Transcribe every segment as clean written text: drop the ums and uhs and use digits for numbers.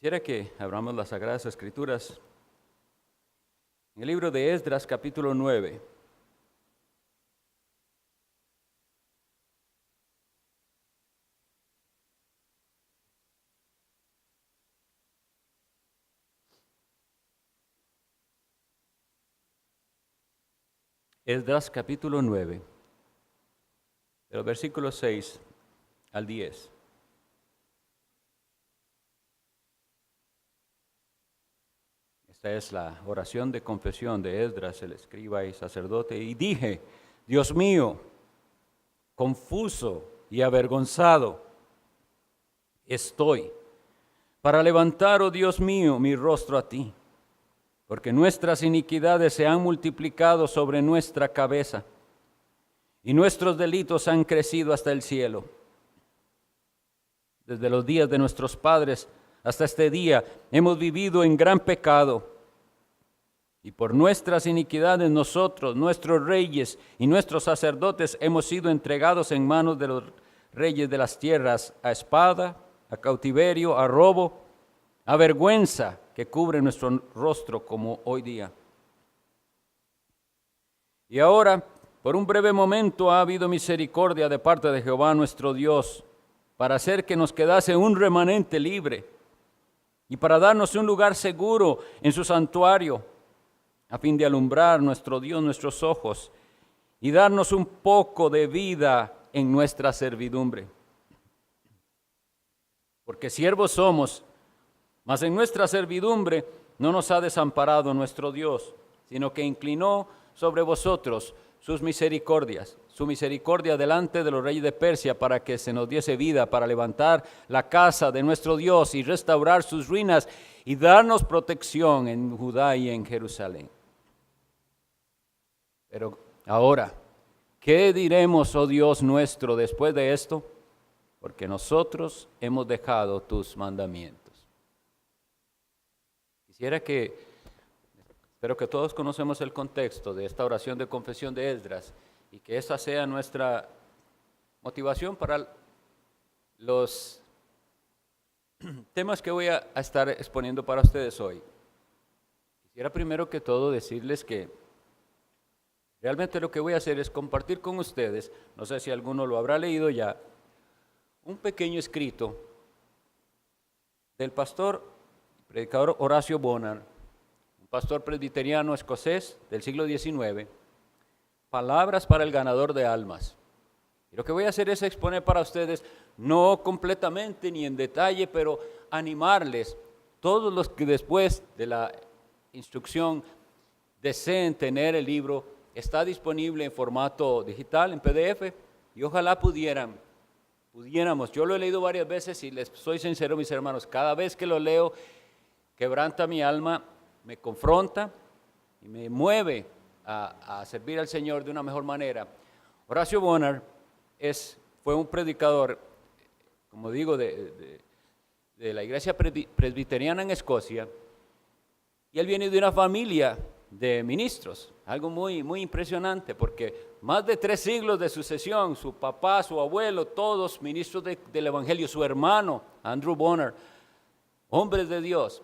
Quisiera que abramos las Sagradas Escrituras en el libro de Esdras, capítulo 9. Esdras, capítulo 9, de los versículos 6 al 10. Esta es la oración de confesión de Esdras, el escriba y sacerdote. Y dije: Dios mío, confuso y avergonzado estoy para levantar, oh Dios mío, mi rostro a ti, porque nuestras iniquidades se han multiplicado sobre nuestra cabeza y nuestros delitos han crecido hasta el cielo. Desde los días de nuestros padres hasta este día hemos vivido en gran pecado, y por nuestras iniquidades nosotros, nuestros reyes y nuestros sacerdotes hemos sido entregados en manos de los reyes de las tierras a espada, a cautiverio, a robo, a vergüenza que cubre nuestro rostro como hoy día. Y ahora, por un breve momento ha habido misericordia de parte de Jehová nuestro Dios, para hacer que nos quedase un remanente libre y para darnos un lugar seguro en su santuario, a fin de alumbrar nuestro Dios nuestros ojos y darnos un poco de vida en nuestra servidumbre. Porque siervos somos, mas en nuestra servidumbre no nos ha desamparado nuestro Dios, sino que inclinó sobre vosotros sus misericordias, su misericordia delante de los reyes de Persia, para que se nos diese vida, para levantar la casa de nuestro Dios y restaurar sus ruinas y darnos protección en Judá y en Jerusalén. Pero ahora, ¿qué diremos, oh Dios nuestro, después de esto? Porque nosotros hemos dejado tus mandamientos. Espero que todos conocemos el contexto de esta oración de confesión de Esdras y que esa sea nuestra motivación para los temas que voy a estar exponiendo para ustedes hoy. Quisiera primero que todo decirles que realmente lo que voy a hacer es compartir con ustedes, no sé si alguno lo habrá leído ya, un pequeño escrito del pastor y predicador Horacio Bonar, un pastor presbiteriano escocés del siglo XIX, Palabras para el ganador de almas. Y lo que voy a hacer es exponer para ustedes, no completamente ni en detalle, pero animarles, todos los que después de la instrucción deseen tener el libro, está disponible en formato digital, en PDF, y ojalá pudiéramos, yo lo he leído varias veces y les soy sincero, mis hermanos, cada vez que lo leo, quebranta mi alma, me confronta y me mueve a servir al Señor de una mejor manera. Horacio Bonar fue un predicador, como digo, de la iglesia presbiteriana en Escocia, y él viene de una familia de ministros, algo muy, muy impresionante, porque más de 3 siglos de sucesión, su papá, su abuelo, todos ministros del Evangelio, su hermano, Andrew Bonar, hombres de Dios.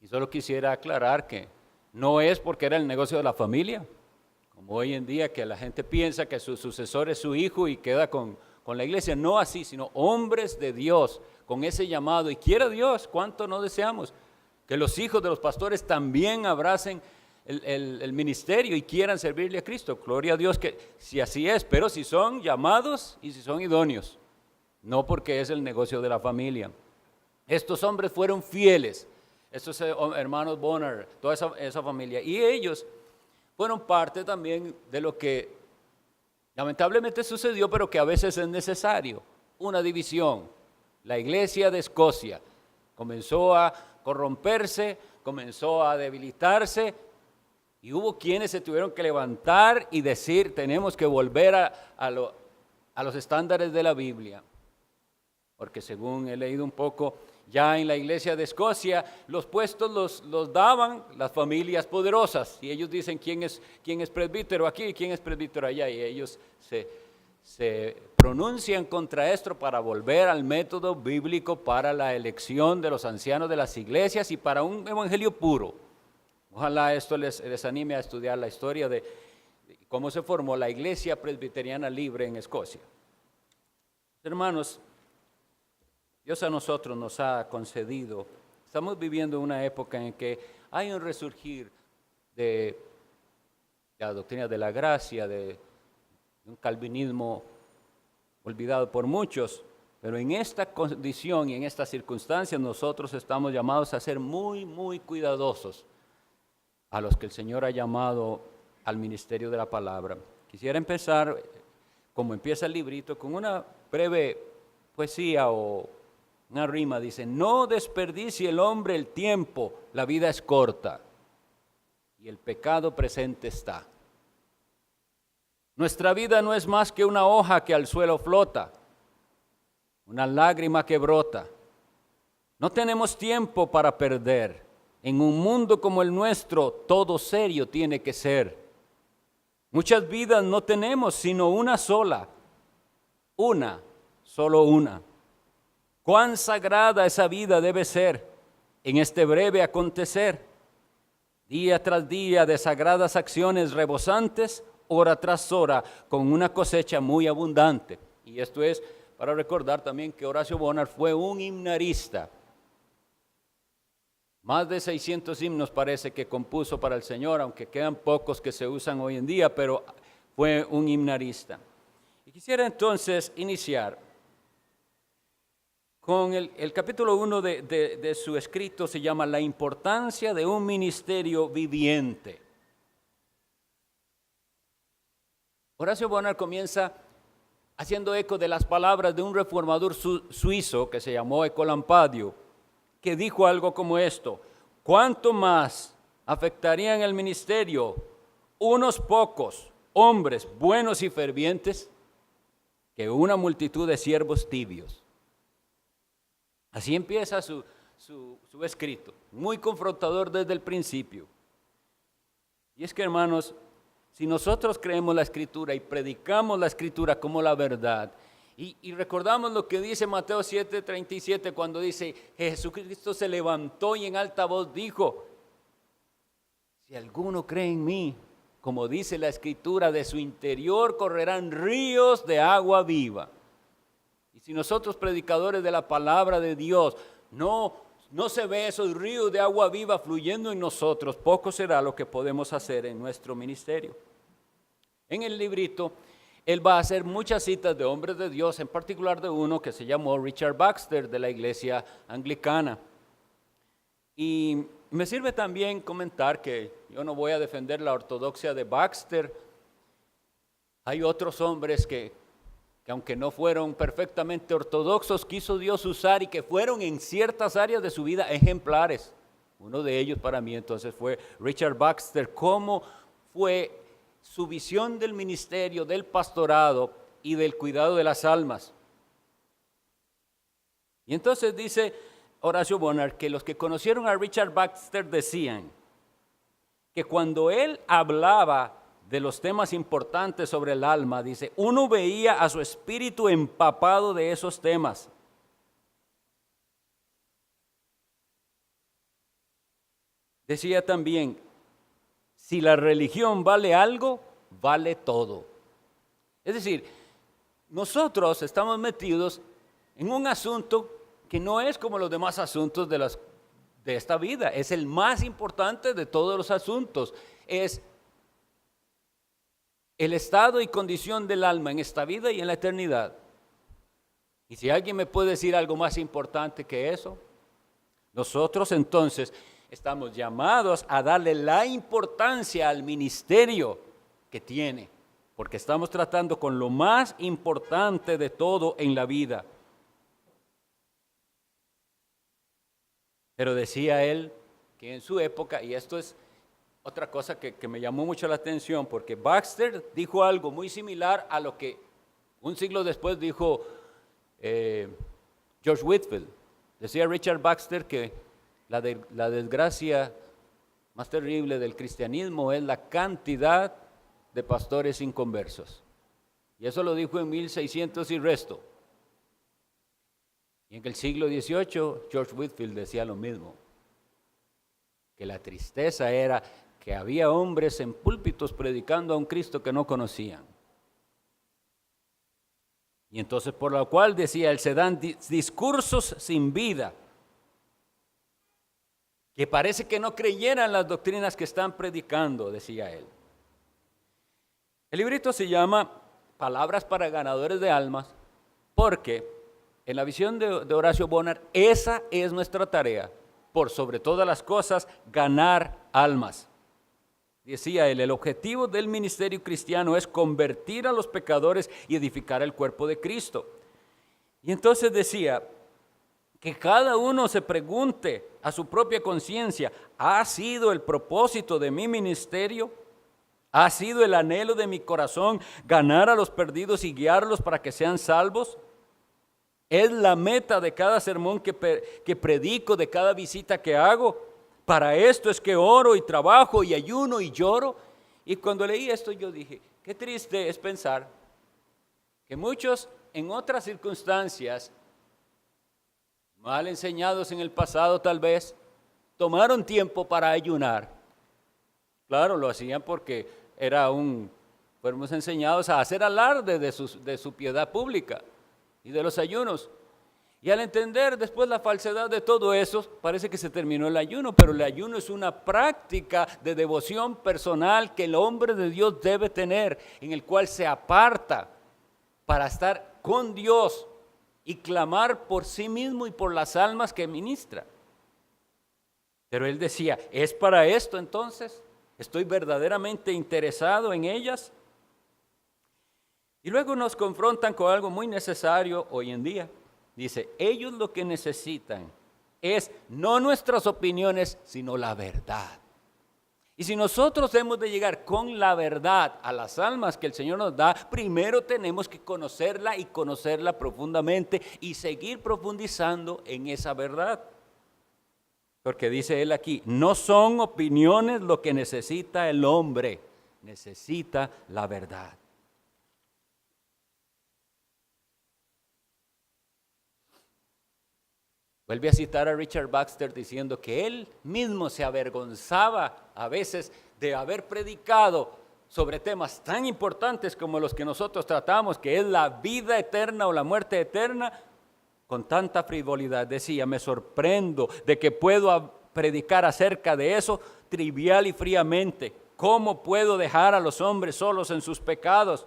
Y solo quisiera aclarar que no es porque era el negocio de la familia, como hoy en día que la gente piensa que su sucesor es su hijo y queda con la iglesia, no así, sino hombres de Dios, con ese llamado, y quiera Dios, cuánto no deseamos que los hijos de los pastores también abracen el ministerio y quieran servirle a Cristo. Gloria a Dios que si así es, pero si son llamados y si son idóneos, no porque es el negocio de la familia. Estos hombres fueron fieles, estos hermanos Bonar, toda esa familia, y ellos fueron parte también de lo que lamentablemente sucedió, pero que a veces es necesario, una división. La iglesia de Escocia comenzó a corromperse, comenzó a debilitarse, y hubo quienes se tuvieron que levantar y decir: tenemos que volver a los estándares de la Biblia, porque según he leído un poco, ya en la iglesia de Escocia los puestos los daban las familias poderosas, y ellos dicen quién es presbítero aquí y quién es presbítero allá, y ellos se pronuncian contra esto para volver al método bíblico para la elección de los ancianos de las iglesias y para un evangelio puro. Ojalá esto les anime a estudiar la historia de cómo se formó la Iglesia Presbiteriana Libre en Escocia. Hermanos, Dios a nosotros nos ha concedido, estamos viviendo una época en que hay un resurgir de la doctrina de la gracia, de un calvinismo olvidado por muchos, pero en esta condición y en estas circunstancias nosotros estamos llamados a ser muy, muy cuidadosos a los que el Señor ha llamado al ministerio de la palabra. Quisiera empezar, como empieza el librito, con una breve poesía o una rima. Dice: no desperdicie el hombre el tiempo, la vida es corta y el pecado presente está. Nuestra vida no es más que una hoja que al suelo flota, una lágrima que brota. No tenemos tiempo para perder. En un mundo como el nuestro, todo serio tiene que ser. Muchas vidas no tenemos, sino una sola. Una, solo una. Cuán sagrada esa vida debe ser en este breve acontecer. Día tras día de sagradas acciones rebosantes, hora tras hora, con una cosecha muy abundante. Y esto es para recordar también que Horacio Bonar fue un himnarista. Más de 600 himnos parece que compuso para el Señor, aunque quedan pocos que se usan hoy en día, pero fue un himnarista. Y quisiera entonces iniciar con el capítulo 1 de su escrito, se llama La importancia de un ministerio viviente. Horacio Bonar comienza haciendo eco de las palabras de un reformador suizo que se llamó Ecolampadio, que dijo algo como esto: ¿cuánto más afectarían el ministerio unos pocos hombres buenos y fervientes que una multitud de siervos tibios? Así empieza su escrito, muy confrontador desde el principio. Y es que, hermanos, si nosotros creemos la Escritura y predicamos la Escritura como la verdad, y recordamos lo que dice Mateo 7:37 cuando dice: Jesucristo se levantó y en alta voz dijo: si alguno cree en mí, como dice la Escritura, de su interior correrán ríos de agua viva. Y si nosotros, predicadores de la palabra de Dios, no se ve esos ríos de agua viva fluyendo en nosotros, poco será lo que podemos hacer en nuestro ministerio. En el librito él va a hacer muchas citas de hombres de Dios, en particular de uno que se llamó Richard Baxter, de la iglesia anglicana. Y me sirve también comentar que yo no voy a defender la ortodoxia de Baxter. Hay otros hombres que aunque no fueron perfectamente ortodoxos, quiso Dios usar y que fueron en ciertas áreas de su vida ejemplares. Uno de ellos para mí entonces fue Richard Baxter. Cómo fue su visión del ministerio, del pastorado y del cuidado de las almas. Y entonces dice Horacio Bonar que los que conocieron a Richard Baxter decían que cuando él hablaba de los temas importantes sobre el alma, dice, uno veía a su espíritu empapado de esos temas. Decía también: si la religión vale algo, vale todo. Es decir, nosotros estamos metidos en un asunto que no es como los demás asuntos de esta vida. Es el más importante de todos los asuntos. Es el estado y condición del alma en esta vida y en la eternidad. Y si alguien me puede decir algo más importante que eso, nosotros entonces estamos llamados a darle la importancia al ministerio que tiene, porque estamos tratando con lo más importante de todo en la vida. Pero decía él que en su época, y esto es otra cosa que me llamó mucho la atención, porque Baxter dijo algo muy similar a lo que un siglo después dijo George Whitefield. Decía Richard Baxter que la desgracia más terrible del cristianismo es la cantidad de pastores inconversos. Y eso lo dijo en 1600 y resto. Y en el siglo XVIII, George Whitefield decía lo mismo, que la tristeza era que había hombres en púlpitos predicando a un Cristo que no conocían. Y entonces por lo cual decía él, se dan discursos sin vida, que parece que no creyeran las doctrinas que están predicando, decía él. El librito se llama Palabras para ganadores de almas, porque en la visión de Horacio Bonar, esa es nuestra tarea, por sobre todas las cosas, ganar almas. Decía él, el objetivo del ministerio cristiano es convertir a los pecadores y edificar el cuerpo de Cristo. Y entonces decía que cada uno se pregunte a su propia conciencia, ¿ha sido el propósito de mi ministerio? ¿Ha sido el anhelo de mi corazón ganar a los perdidos y guiarlos para que sean salvos? ¿Es la meta de cada sermón que predico, de cada visita que hago? Para esto es que oro y trabajo y ayuno y lloro. Y cuando leí esto yo dije, qué triste es pensar que muchos en otras circunstancias, mal enseñados en el pasado tal vez, tomaron tiempo para ayunar. Claro, lo hacían porque fuimos enseñados a hacer alarde de su piedad pública y de los ayunos. Y al entender después la falsedad de todo eso, parece que se terminó el ayuno, pero el ayuno es una práctica de devoción personal que el hombre de Dios debe tener, en el cual se aparta para estar con Dios y clamar por sí mismo y por las almas que ministra. Pero él decía, ¿es para esto entonces? ¿Estoy verdaderamente interesado en ellas? Y luego nos confrontan con algo muy necesario hoy en día. Dice, ellos lo que necesitan es no nuestras opiniones, sino la verdad. Y si nosotros hemos de llegar con la verdad a las almas que el Señor nos da, primero tenemos que conocerla y conocerla profundamente y seguir profundizando en esa verdad. Porque dice él aquí, no son opiniones lo que necesita el hombre, necesita la verdad. Vuelve a citar a Richard Baxter diciendo que él mismo se avergonzaba a veces de haber predicado sobre temas tan importantes como los que nosotros tratamos, que es la vida eterna o la muerte eterna, con tanta frivolidad. Decía, me sorprendo de que puedo predicar acerca de eso trivial y fríamente. ¿Cómo puedo dejar a los hombres solos en sus pecados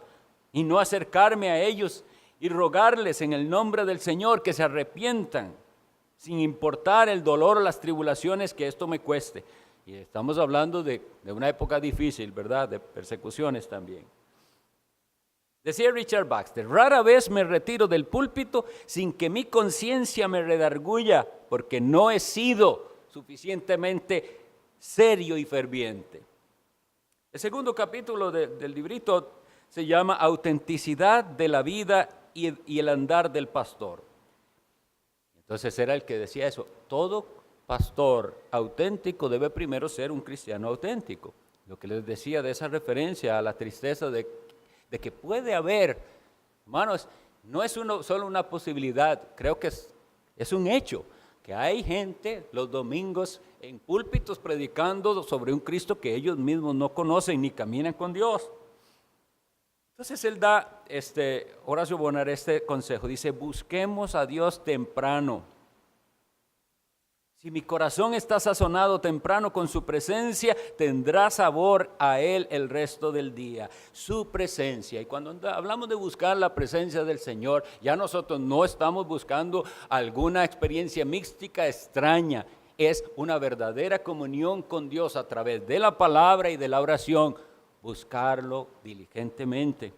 y no acercarme a ellos y rogarles en el nombre del Señor que se arrepientan, sin importar el dolor o las tribulaciones que esto me cueste? Y estamos hablando de una época difícil, ¿verdad? De persecuciones también. Decía Richard Baxter, rara vez me retiro del púlpito sin que mi conciencia me redarguya, porque no he sido suficientemente serio y ferviente. El segundo capítulo del librito se llama Autenticidad de la vida y el andar del pastor. Entonces era el que decía eso, todo pastor auténtico debe primero ser un cristiano auténtico. Lo que les decía de esa referencia a la tristeza de que puede haber, hermanos, no es solo una posibilidad, creo que es un hecho, que hay gente los domingos en púlpitos predicando sobre un Cristo que ellos mismos no conocen ni caminan con Dios. Entonces él da, Horacio Bonar, este consejo, dice, busquemos a Dios temprano. Si mi corazón está sazonado temprano con su presencia, tendrá sabor a él el resto del día. Su presencia. Y cuando hablamos de buscar la presencia del Señor, ya nosotros no estamos buscando alguna experiencia mística extraña. Es una verdadera comunión con Dios a través de la palabra y de la oración. Buscarlo diligentemente.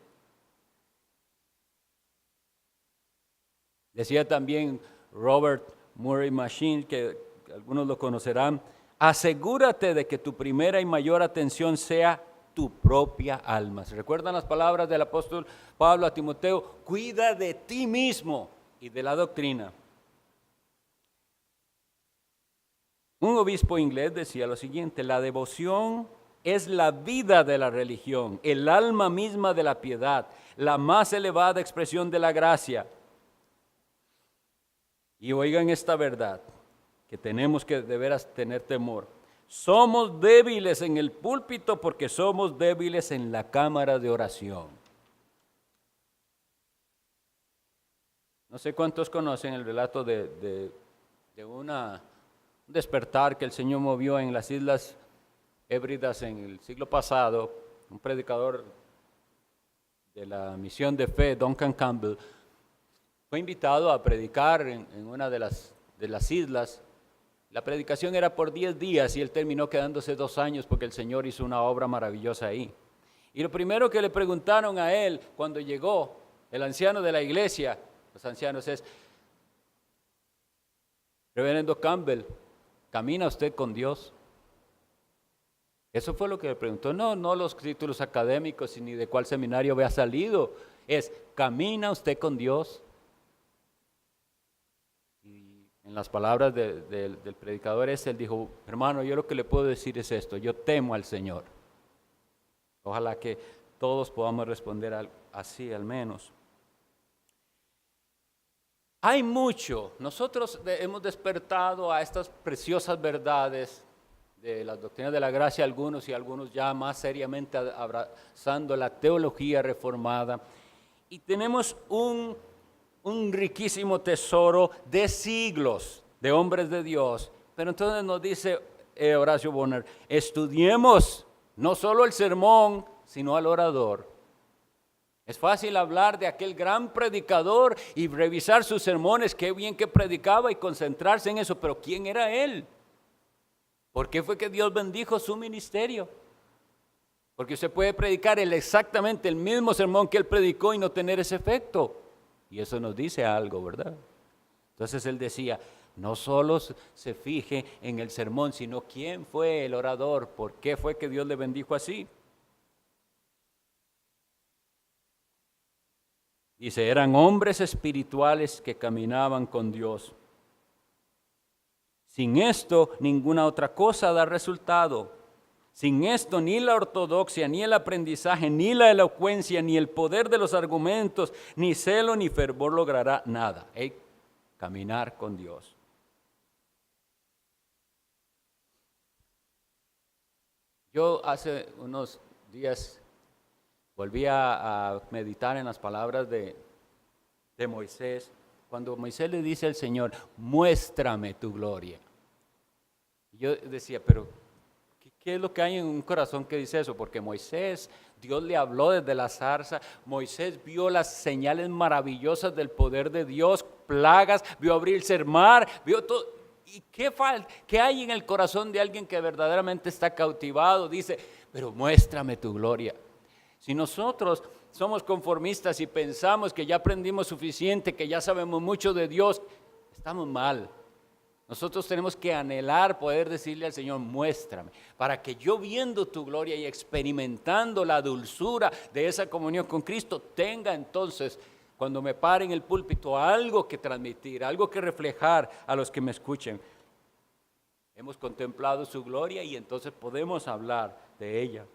Decía también Robert Murray Machine, que algunos lo conocerán, asegúrate de que tu primera y mayor atención sea tu propia alma. ¿Se recuerdan las palabras del apóstol Pablo a Timoteo? Cuida de ti mismo y de la doctrina. Un obispo inglés decía lo siguiente, la devoción es la vida de la religión, el alma misma de la piedad. la más elevada expresión de la gracia. Y oigan esta verdad, que tenemos que de veras tener temor. Somos débiles en el púlpito porque somos débiles en la cámara de oración. No sé cuántos conocen el relato de un despertar que el Señor movió en las Islas Hébridas en el siglo pasado. Un predicador de la misión de fe, Duncan Campbell, fue invitado a predicar en una de las islas. La predicación era por 10 días y él terminó quedándose 2 años porque el Señor hizo una obra maravillosa ahí. Y lo primero que le preguntaron a él cuando llegó, el anciano de la iglesia, los ancianos, es: Reverendo Campbell, ¿camina usted con Dios? Eso fue lo que le preguntó. No los títulos académicos ni de cuál seminario había salido. Es: ¿camina usted con Dios? Y en las palabras del predicador él dijo: hermano, yo lo que le puedo decir es esto: yo temo al Señor. Ojalá que todos podamos responder así al menos. Hay mucho. Nosotros hemos despertado a estas preciosas verdades de las doctrinas de la gracia, algunos ya más seriamente abrazando la teología reformada. Y tenemos un riquísimo tesoro de siglos de hombres de Dios. Pero entonces nos dice Horacio Bonner: estudiemos no solo el sermón, sino al orador. Es fácil hablar de aquel gran predicador y revisar sus sermones, qué bien que predicaba, y concentrarse en eso, pero ¿quién era él? ¿Por qué fue que Dios bendijo su ministerio? Porque usted puede predicar exactamente el mismo sermón que él predicó y no tener ese efecto. Y eso nos dice algo, ¿verdad? Entonces él decía: no solo se fije en el sermón, sino quién fue el orador, por qué fue que Dios le bendijo así. Dice: eran hombres espirituales que caminaban con Dios. Sin esto, ninguna otra cosa da resultado. Sin esto, ni la ortodoxia, ni el aprendizaje, ni la elocuencia, ni el poder de los argumentos, ni celo, ni fervor logrará nada. Caminar con Dios. Yo hace unos días volví a meditar en las palabras de Moisés, cuando Moisés le dice al Señor: muéstrame tu gloria. Y yo decía: pero ¿qué es lo que hay en un corazón que dice eso? Porque Moisés, Dios le habló desde la zarza, Moisés vio las señales maravillosas del poder de Dios, plagas, vio abrirse el mar, vio todo. ¿Y qué hay en el corazón de alguien que verdaderamente está cautivado? Dice: pero muéstrame tu gloria. Si nosotros somos conformistas y pensamos que ya aprendimos suficiente, que ya sabemos mucho de Dios, estamos mal. Nosotros tenemos que anhelar poder decirle al Señor: muéstrame, para que yo, viendo tu gloria y experimentando la dulzura de esa comunión con Cristo, tenga entonces, cuando me pare en el púlpito, algo que transmitir, algo que reflejar a los que me escuchen. Hemos contemplado su gloria y entonces podemos hablar de ella.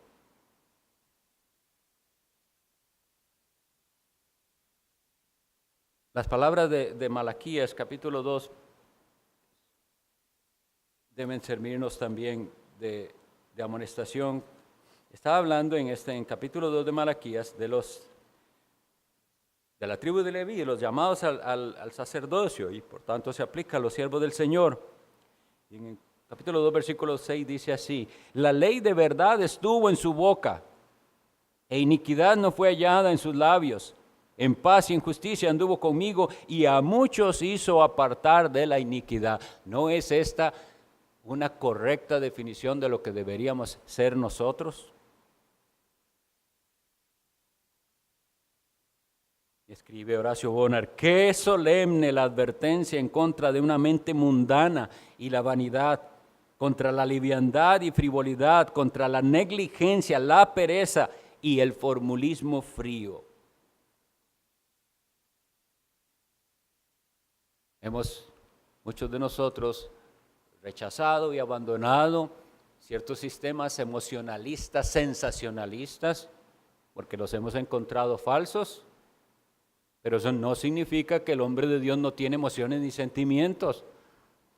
Las palabras de Malaquías, capítulo 2, deben servirnos también de amonestación. Estaba hablando en capítulo 2 de Malaquías de la tribu de Leví, los llamados al sacerdocio, y por tanto se aplica a los siervos del Señor. Y en el capítulo 2, versículo 6 dice así: la ley de verdad estuvo en su boca, e iniquidad no fue hallada en sus labios. En paz y en justicia anduvo conmigo, y a muchos hizo apartar de la iniquidad. ¿No es esta una correcta definición de lo que deberíamos ser nosotros? Escribe Horacio Bonner: qué solemne la advertencia en contra de una mente mundana y la vanidad, contra la liviandad y frivolidad, contra la negligencia, la pereza y el formulismo frío. Muchos de nosotros, rechazado y abandonado ciertos sistemas emocionalistas, sensacionalistas, porque los hemos encontrado falsos, pero eso no significa que el hombre de Dios no tiene emociones ni sentimientos.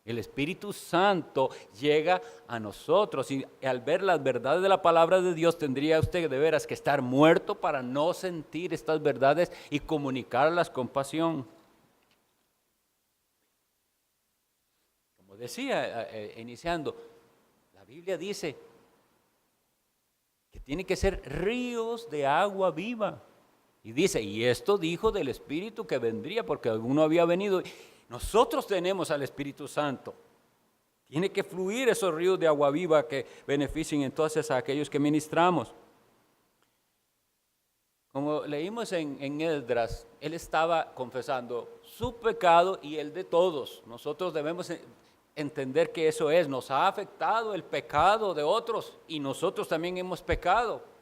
El Espíritu Santo llega a nosotros y al ver las verdades de la palabra de Dios tendría usted de veras que estar muerto para no sentir estas verdades y comunicarlas con pasión. Como decía iniciando, la Biblia dice que tiene que ser ríos de agua viva. Y dice, y esto dijo del Espíritu que vendría porque alguno había venido. Nosotros tenemos al Espíritu Santo. Tiene que fluir esos ríos de agua viva que beneficien entonces a aquellos que ministramos. Como leímos en Esdras, él estaba confesando su pecado y el de todos. Nosotros debemos entender que eso es, nos ha afectado el pecado de otros y nosotros también hemos pecado.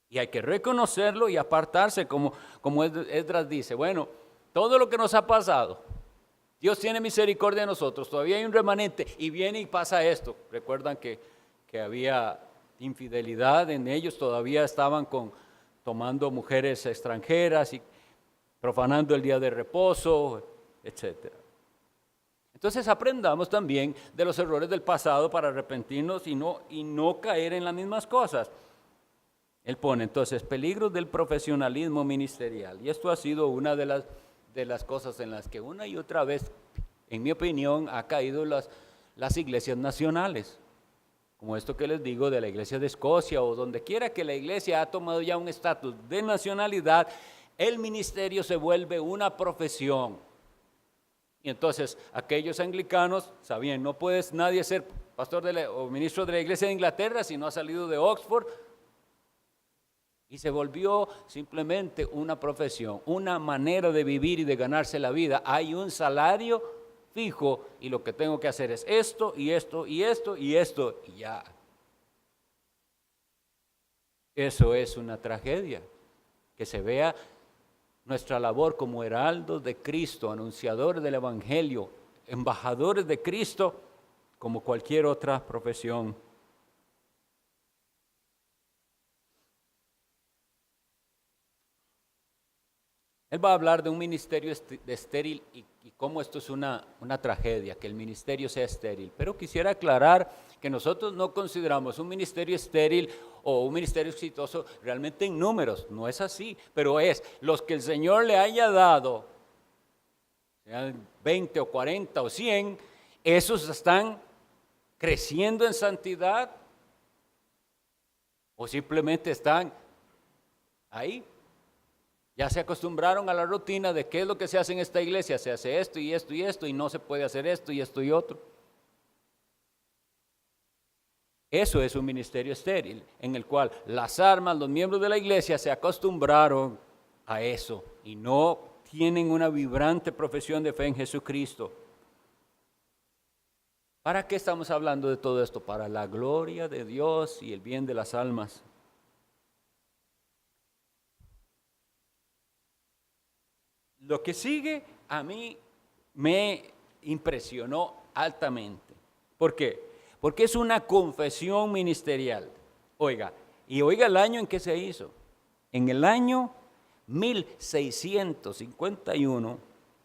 Y hay que reconocerlo y apartarse, como Esdras dice, bueno, todo lo que nos ha pasado, Dios tiene misericordia de nosotros, todavía hay un remanente y viene y pasa esto. Recuerdan que había infidelidad en ellos, todavía estaban tomando mujeres extranjeras y profanando el día de reposo, etc. Entonces aprendamos también de los errores del pasado para arrepentirnos y no caer en las mismas cosas. Él pone entonces peligros del profesionalismo ministerial y esto ha sido una de las cosas en las que una y otra vez, en mi opinión, ha caído las iglesias nacionales, como esto que les digo de la iglesia de Escocia o donde quiera que la iglesia ha tomado ya un estatus de nacionalidad, el ministerio se vuelve una profesión. Y entonces aquellos anglicanos sabían, no puedes nadie ser pastor o ministro de la iglesia de Inglaterra si no ha salido de Oxford. Y se volvió simplemente una profesión, una manera de vivir y de ganarse la vida. Hay un salario fijo y lo que tengo que hacer es esto y esto y esto y esto y ya. Eso es una tragedia, que se vea nuestra labor como heraldos de Cristo, anunciadores del Evangelio, embajadores de Cristo, como cualquier otra profesión. Él va a hablar de un ministerio estéril y cómo esto es una tragedia, que el ministerio sea estéril. Pero quisiera aclarar que nosotros no consideramos un ministerio estéril o un ministerio exitoso realmente en números, no es así, pero es los que el Señor le haya dado, sean 20 o 40 o 100, esos están creciendo en santidad o simplemente están ahí. Ya se acostumbraron a la rutina de qué es lo que se hace en esta iglesia, se hace esto y esto y esto y no se puede hacer esto y esto y otro. Eso es un ministerio estéril, en el cual las almas, los miembros de la iglesia se acostumbraron a eso y no tienen una vibrante profesión de fe en Jesucristo. ¿Para qué estamos hablando de todo esto? Para la gloria de Dios y el bien de las almas. Lo que sigue a mí me impresionó altamente. ¿Por qué? Porque es una confesión ministerial. Oiga el año en que se hizo. En el año 1651,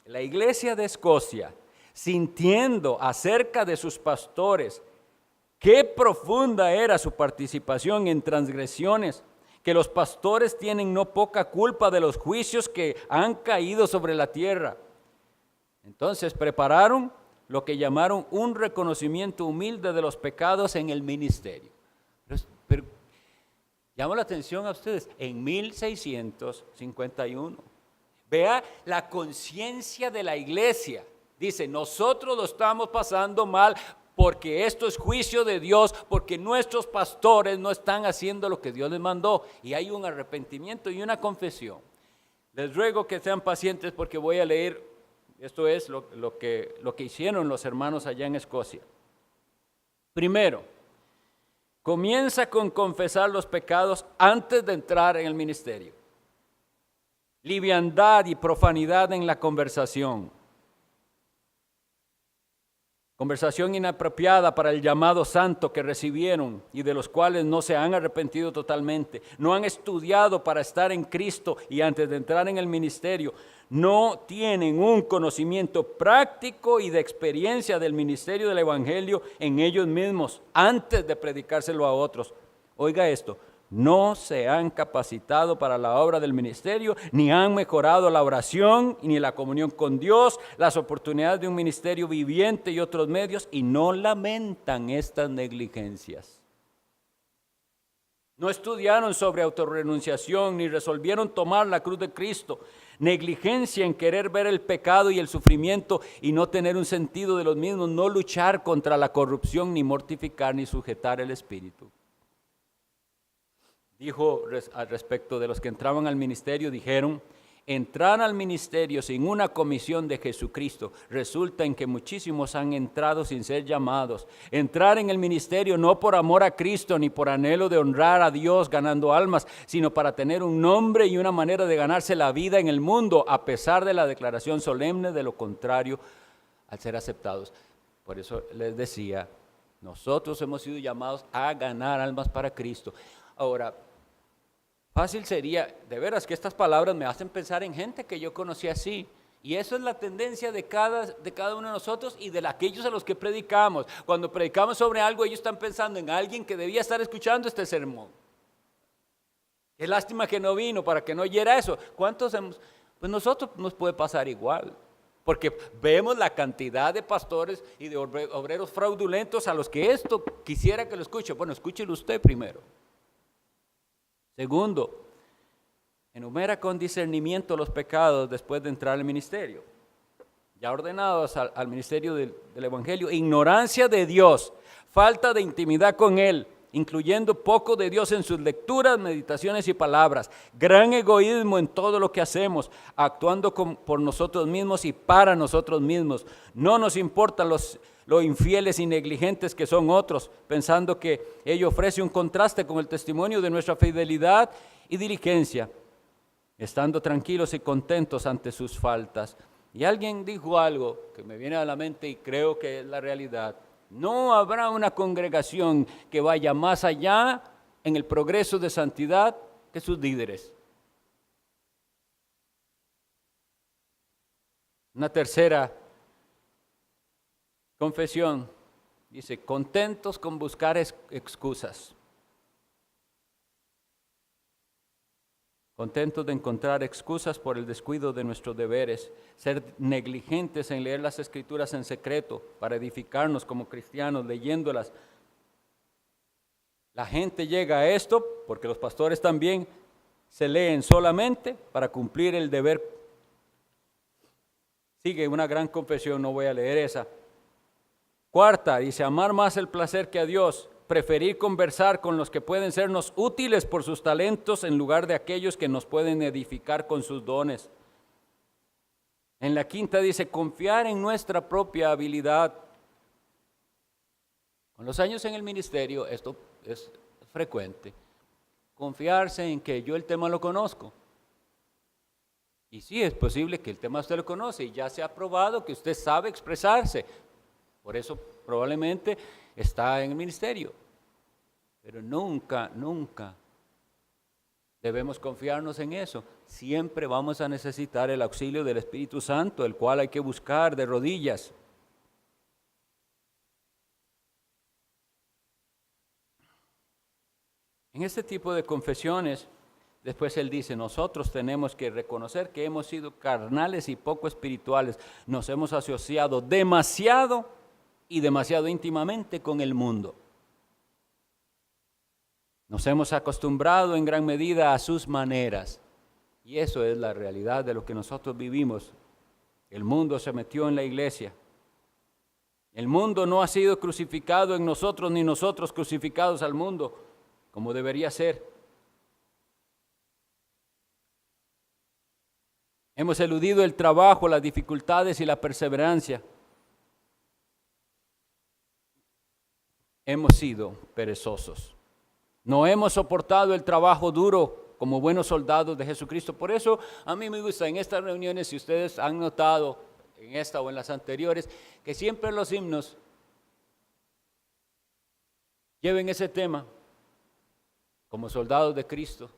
la iglesia de Escocia, sintiendo acerca de sus pastores qué profunda era su participación en transgresiones, que los pastores tienen no poca culpa de los juicios que han caído sobre la tierra. Entonces prepararon lo que llamaron un reconocimiento humilde de los pecados en el ministerio. Pero llamo la atención a ustedes, en 1651. Vea la conciencia de la iglesia. Dice, nosotros lo estamos pasando mal porque esto es juicio de Dios, porque nuestros pastores no están haciendo lo que Dios les mandó. Y hay un arrepentimiento y una confesión. Les ruego que sean pacientes porque voy a leer, esto es lo que hicieron los hermanos allá en Escocia. Primero, comienza con confesar los pecados antes de entrar en el ministerio. Liviandad y profanidad en la conversación. Conversación inapropiada para el llamado santo que recibieron y de los cuales no se han arrepentido totalmente. No han estudiado para estar en Cristo y antes de entrar en el ministerio. No tienen un conocimiento práctico y de experiencia del ministerio del Evangelio en ellos mismos antes de predicárselo a otros. Oiga esto. No se han capacitado para la obra del ministerio, ni han mejorado la oración, ni la comunión con Dios, las oportunidades de un ministerio viviente y otros medios, y no lamentan estas negligencias. No estudiaron sobre autorrenunciación, ni resolvieron tomar la cruz de Cristo. Negligencia en querer ver el pecado y el sufrimiento y no tener un sentido de los mismos, no luchar contra la corrupción, ni mortificar, ni sujetar el espíritu. Dijo al respecto de los que entraban al ministerio, dijeron, entrar al ministerio sin una comisión de Jesucristo resulta en que muchísimos han entrado sin ser llamados. Entrar en el ministerio no por amor a Cristo ni por anhelo de honrar a Dios ganando almas, sino para tener un nombre y una manera de ganarse la vida en el mundo, a pesar de la declaración solemne de lo contrario al ser aceptados. Por eso les decía, nosotros hemos sido llamados a ganar almas para Cristo. Ahora, fácil sería, de veras que estas palabras me hacen pensar en gente que yo conocí así. Y eso es la tendencia de cada uno de nosotros y de aquellos a los que predicamos. Cuando predicamos sobre algo, ellos están pensando en alguien que debía estar escuchando este sermón. Qué lástima que no vino para que no oyera eso. ¿Cuántos hemos? Pues nosotros nos puede pasar igual. Porque vemos la cantidad de pastores y de obreros fraudulentos a los que esto quisiera que lo escuche. Bueno, escúchelo usted primero. Segundo, enumera con discernimiento los pecados después de entrar al ministerio. Ya ordenados al ministerio del Evangelio, ignorancia de Dios, falta de intimidad con Él, incluyendo poco de Dios en sus lecturas, meditaciones y palabras, gran egoísmo en todo lo que hacemos, actuando por nosotros mismos y para nosotros mismos. No nos importan lo infieles y negligentes que son otros, pensando que ello ofrece un contraste con el testimonio de nuestra fidelidad y diligencia, estando tranquilos y contentos ante sus faltas. Y alguien dijo algo que me viene a la mente y creo que es la realidad. No habrá una congregación que vaya más allá en el progreso de santidad que sus líderes. Una tercera confesión, dice, contentos con buscar excusas. Contentos de encontrar excusas por el descuido de nuestros deberes, ser negligentes en leer las Escrituras en secreto para edificarnos como cristianos, leyéndolas. La gente llega a esto, porque los pastores también se leen solamente para cumplir el deber. Sigue una gran confesión, no voy a leer esa. Cuarta, dice, amar más el placer que a Dios, preferir conversar con los que pueden sernos útiles por sus talentos en lugar de aquellos que nos pueden edificar con sus dones. En la quinta dice, confiar en nuestra propia habilidad. Con los años en el ministerio, esto es frecuente, confiarse en que yo el tema lo conozco. Y sí, es posible que el tema usted lo conoce y ya se ha probado que usted sabe expresarse. Por eso probablemente está en el ministerio. Pero nunca debemos confiarnos en eso. Siempre vamos a necesitar el auxilio del Espíritu Santo, el cual hay que buscar de rodillas. En este tipo de confesiones, después él dice, nosotros tenemos que reconocer que hemos sido carnales y poco espirituales. Nos hemos asociado demasiado íntimamente con el mundo. Nos hemos acostumbrado en gran medida a sus maneras. Y eso es la realidad de lo que nosotros vivimos. El mundo se metió en la iglesia. El mundo no ha sido crucificado en nosotros, ni nosotros crucificados al mundo, como debería ser. Hemos eludido el trabajo, las dificultades y la perseverancia. Hemos sido perezosos. No hemos soportado el trabajo duro como buenos soldados de Jesucristo. Por eso a mí me gusta en estas reuniones, si ustedes han notado en esta o en las anteriores, que siempre los himnos Lleven ese tema como soldados de Cristo,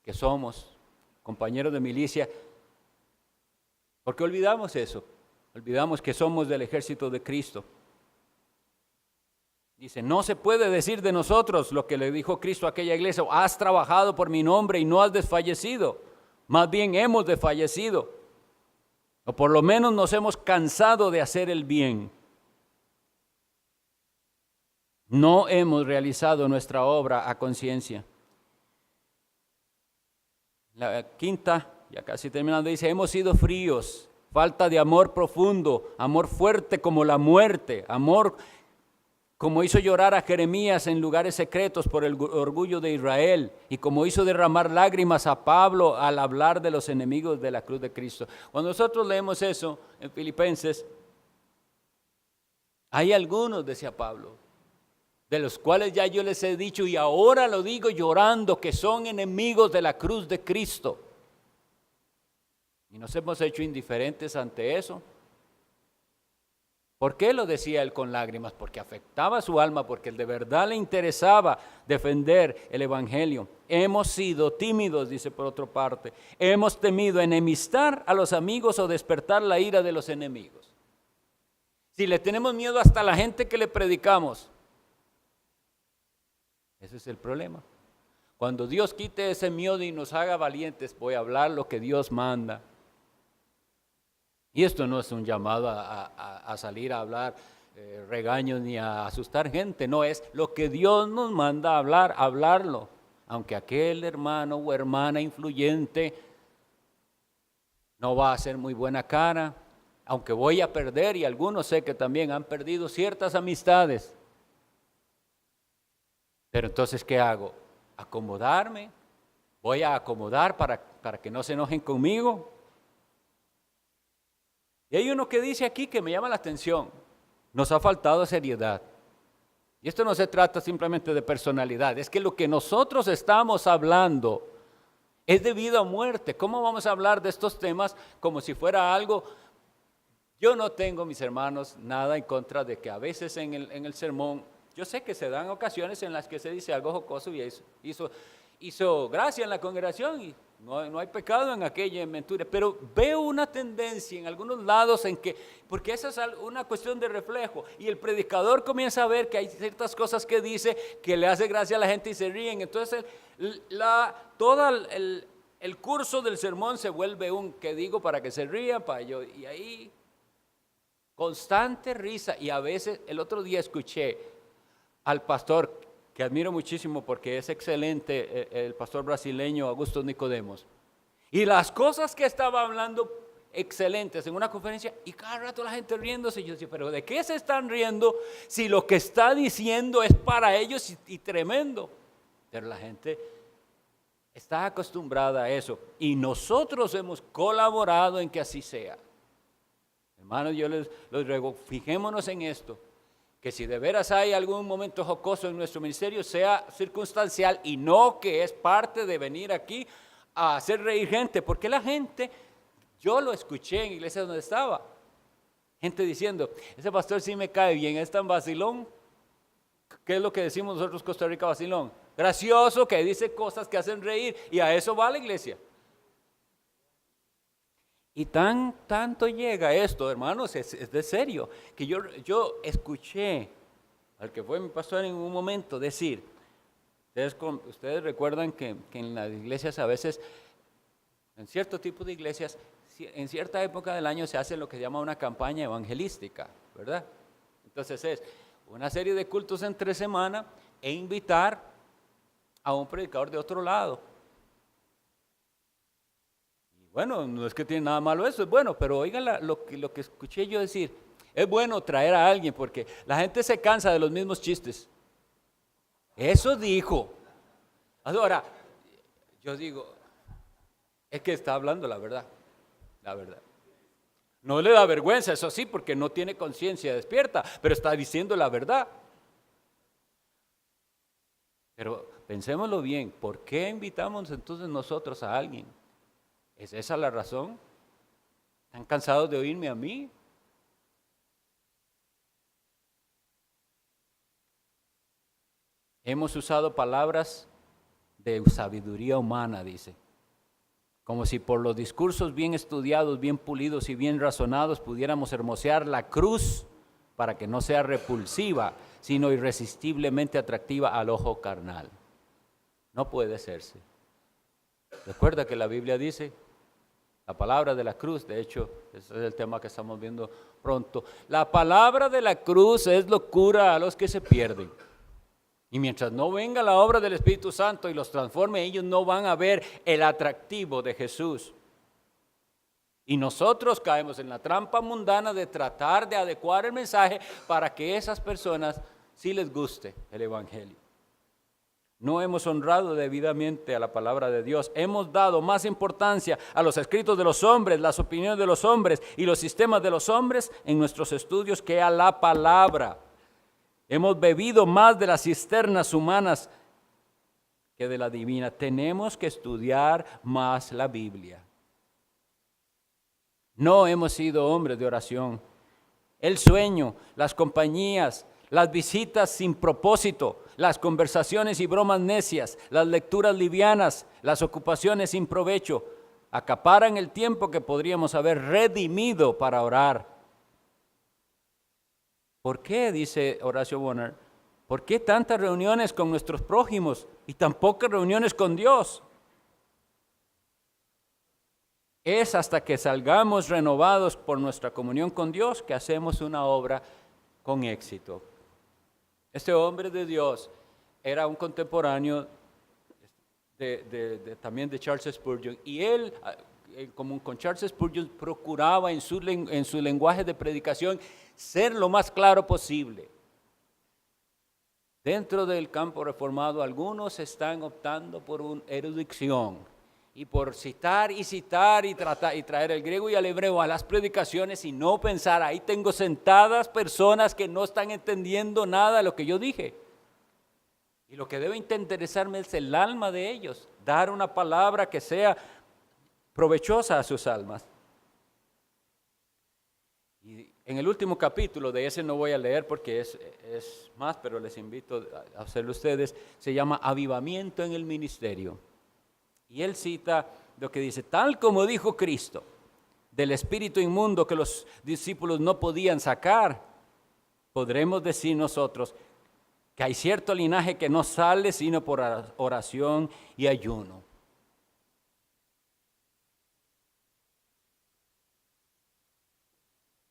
que somos compañeros de milicia, porque olvidamos eso, olvidamos que somos del ejército de Cristo. Dice, no se puede decir de nosotros lo que le dijo Cristo a aquella iglesia: has trabajado por mi nombre y no has desfallecido. Más bien hemos desfallecido, o por lo menos nos hemos cansado de hacer el bien. No hemos realizado nuestra obra a conciencia. La quinta, ya casi terminando, dice, hemos sido fríos, falta de amor profundo, amor fuerte como la muerte, amor como hizo llorar a Jeremías en lugares secretos por el orgullo de Israel, y como hizo derramar lágrimas a Pablo al hablar de los enemigos de la cruz de Cristo. Cuando nosotros leemos eso en Filipenses, hay algunos, decía Pablo, de los cuales ya yo les he dicho y ahora lo digo llorando, que son enemigos de la cruz de Cristo. Y nos hemos hecho indiferentes ante eso. ¿Por qué lo decía él con lágrimas? Porque afectaba su alma, porque de verdad le interesaba defender el evangelio. Hemos sido tímidos, dice por otra parte. Hemos temido enemistar a los amigos o despertar la ira de los enemigos. Si le tenemos miedo hasta a la gente que le predicamos, ese es el problema. Cuando Dios quite ese miedo y nos haga valientes, voy a hablar lo que Dios manda. Y esto no es un llamado a salir a hablar regaños ni a asustar gente, no, es lo que Dios nos manda a hablar, hablarlo. Aunque aquel hermano o hermana influyente no va a hacer muy buena cara, aunque voy a perder, y algunos sé que también han perdido ciertas amistades. Pero entonces, ¿qué hago? ¿Acomodarme? ¿Voy a acomodar para que no se enojen conmigo? Y hay uno que dice aquí que me llama la atención: nos ha faltado seriedad. Y esto no se trata simplemente de personalidad, es que lo que nosotros estamos hablando es de vida o muerte. ¿Cómo vamos a hablar de estos temas como si fuera algo? Yo no tengo, mis hermanos, nada en contra de que a veces en el sermón, yo sé que se dan ocasiones en las que se dice algo jocoso y hizo gracia en la congregación y no hay pecado en aquella inventura, pero veo una tendencia en algunos lados en que, porque esa es una cuestión de reflejo, y el predicador comienza a ver que hay ciertas cosas que dice que le hace gracia a la gente y se ríen, entonces todo el curso del sermón se vuelve un que digo para que se rían, y ahí constante risa. Y a veces, el otro día escuché al pastor, que admiro muchísimo porque es excelente, el pastor brasileño Augusto Nicodemos, y las cosas que estaba hablando excelentes en una conferencia, y cada rato la gente riéndose. Yo decía, pero ¿de qué se están riendo si lo que está diciendo es para ellos y tremendo? Pero la gente está acostumbrada a eso, y nosotros hemos colaborado en que así sea. Hermanos, yo les ruego, fijémonos en esto, que si de veras hay algún momento jocoso en nuestro ministerio, sea circunstancial y no que es parte de venir aquí a hacer reír gente, porque la gente, yo lo escuché en iglesias donde estaba, gente diciendo, ese pastor sí me cae bien, es tan vacilón. ¿Qué es lo que decimos nosotros Costa Rica, vacilón? Gracioso, que dice cosas que hacen reír, y a eso va la iglesia. Y tanto llega esto, hermanos, es de serio, que yo escuché al que fue mi pastor en un momento decir, ustedes recuerdan que en las iglesias a veces, en cierto tipo de iglesias, en cierta época del año se hace lo que se llama una campaña evangelística, ¿verdad? Entonces es una serie de cultos entre semana e invitar a un predicador de otro lado. Bueno, no es que tiene nada malo eso, es bueno, pero oigan lo que escuché yo decir, es bueno traer a alguien porque la gente se cansa de los mismos chistes. Eso dijo. Ahora, yo digo, es que está hablando la verdad, la verdad. No le da vergüenza, eso sí, porque no tiene conciencia despierta, pero está diciendo la verdad. Pero pensémoslo bien, ¿por qué invitamos entonces nosotros a alguien? ¿Es esa la razón? ¿Están cansados de oírme a mí? Hemos usado palabras de sabiduría humana, dice. Como si por los discursos bien estudiados, bien pulidos y bien razonados pudiéramos hermosear la cruz para que no sea repulsiva, sino irresistiblemente atractiva al ojo carnal. No puede serse. Recuerda que la Biblia dice, la palabra de la cruz, de hecho, ese es el tema que estamos viendo pronto. La palabra de la cruz es locura a los que se pierden. Y mientras no venga la obra del Espíritu Santo y los transforme, ellos no van a ver el atractivo de Jesús. Y nosotros caemos en la trampa mundana de tratar de adecuar el mensaje para que esas personas sí les guste el Evangelio. No hemos honrado debidamente a la palabra de Dios. Hemos dado más importancia a los escritos de los hombres, las opiniones de los hombres y los sistemas de los hombres en nuestros estudios que a la palabra. Hemos bebido más de las cisternas humanas que de la divina. Tenemos que estudiar más la Biblia. No hemos sido hombres de oración. El sueño, las compañías, las visitas sin propósito, las conversaciones y bromas necias, las lecturas livianas, las ocupaciones sin provecho, acaparan el tiempo que podríamos haber redimido para orar. ¿Por qué, dice Horacio Bonner, por qué tantas reuniones con nuestros prójimos y tan pocas reuniones con Dios? Es hasta que salgamos renovados por nuestra comunión con Dios que hacemos una obra con éxito. Este hombre de Dios era un contemporáneo también de Charles Spurgeon, y él, como con Charles Spurgeon, procuraba en su lenguaje de predicación ser lo más claro posible. Dentro del campo reformado, algunos están optando por una erudición y por citar y traer el griego y el hebreo a las predicaciones y no pensar, ahí tengo sentadas personas que no están entendiendo nada de lo que yo dije. Y lo que debe interesarme es el alma de ellos, dar una palabra que sea provechosa a sus almas. Y en el último capítulo, de ese no voy a leer porque es más, pero les invito a hacerlo ustedes, se llama Avivamiento en el Ministerio. Y él cita lo que dice, tal como dijo Cristo, del espíritu inmundo que los discípulos no podían sacar, podremos decir nosotros que hay cierto linaje que no sale sino por oración y ayuno.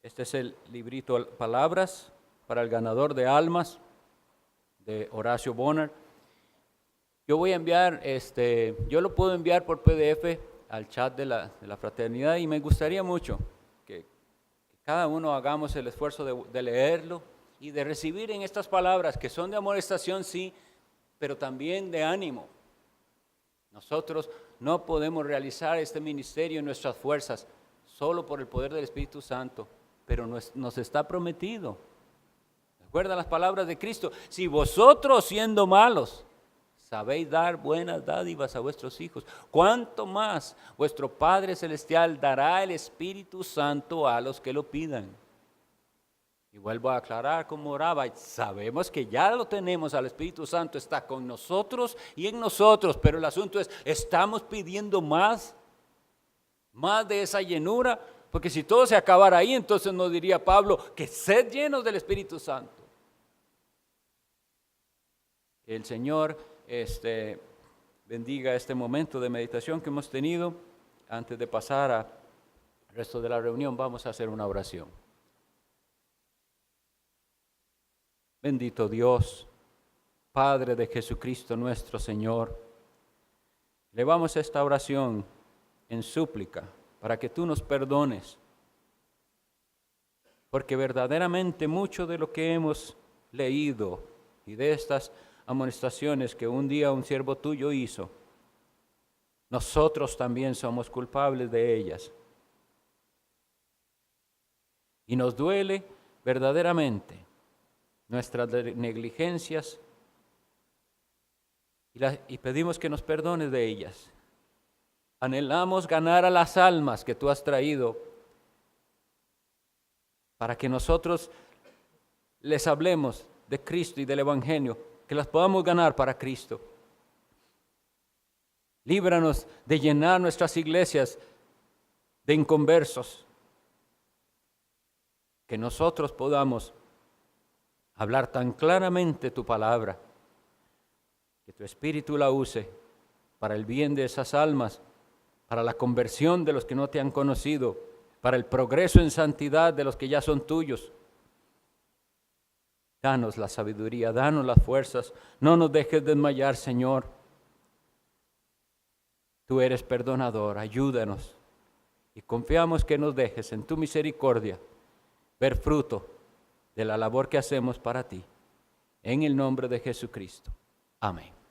Este es el librito Palabras para el ganador de almas de Horacio Bonner. Yo voy a enviar, yo lo puedo enviar por PDF al chat de la fraternidad y me gustaría mucho que cada uno hagamos el esfuerzo de leerlo y de recibir en estas palabras que son de amonestación, sí, pero también de ánimo. Nosotros no podemos realizar este ministerio en nuestras fuerzas, solo por el poder del Espíritu Santo, pero nos está prometido. ¿Recuerdan las palabras de Cristo? Si vosotros siendo malos sabéis dar buenas dádivas a vuestros hijos, ¿cuánto más vuestro Padre Celestial dará el Espíritu Santo a los que lo pidan? Y vuelvo a aclarar como oraba, sabemos que ya lo tenemos al Espíritu Santo, está con nosotros y en nosotros, pero el asunto es, ¿estamos pidiendo más de esa llenura? Porque si todo se acabara ahí, entonces no diría Pablo que sed llenos del Espíritu Santo. Que el Señor bendiga este momento de meditación que hemos tenido. Antes de pasar al resto de la reunión, vamos a hacer una oración. Bendito Dios, Padre de Jesucristo nuestro Señor, elevamos esta oración en súplica para que tú nos perdones, porque verdaderamente mucho de lo que hemos leído y de estas amonestaciones que un día un siervo tuyo hizo, nosotros también somos culpables de ellas. Y nos duele verdaderamente nuestras negligencias y pedimos que nos perdones de ellas. Anhelamos ganar a las almas que tú has traído para que nosotros les hablemos de Cristo y del Evangelio, que las podamos ganar para Cristo. Líbranos de llenar nuestras iglesias de inconversos. Que nosotros podamos hablar tan claramente tu palabra, que tu Espíritu la use para el bien de esas almas, para la conversión de los que no te han conocido, para el progreso en santidad de los que ya son tuyos. Danos la sabiduría, danos las fuerzas, no nos dejes desmayar, Señor. Tú eres perdonador, ayúdanos y confiamos que nos dejes en tu misericordia ver fruto de la labor que hacemos para ti. En el nombre de Jesucristo. Amén.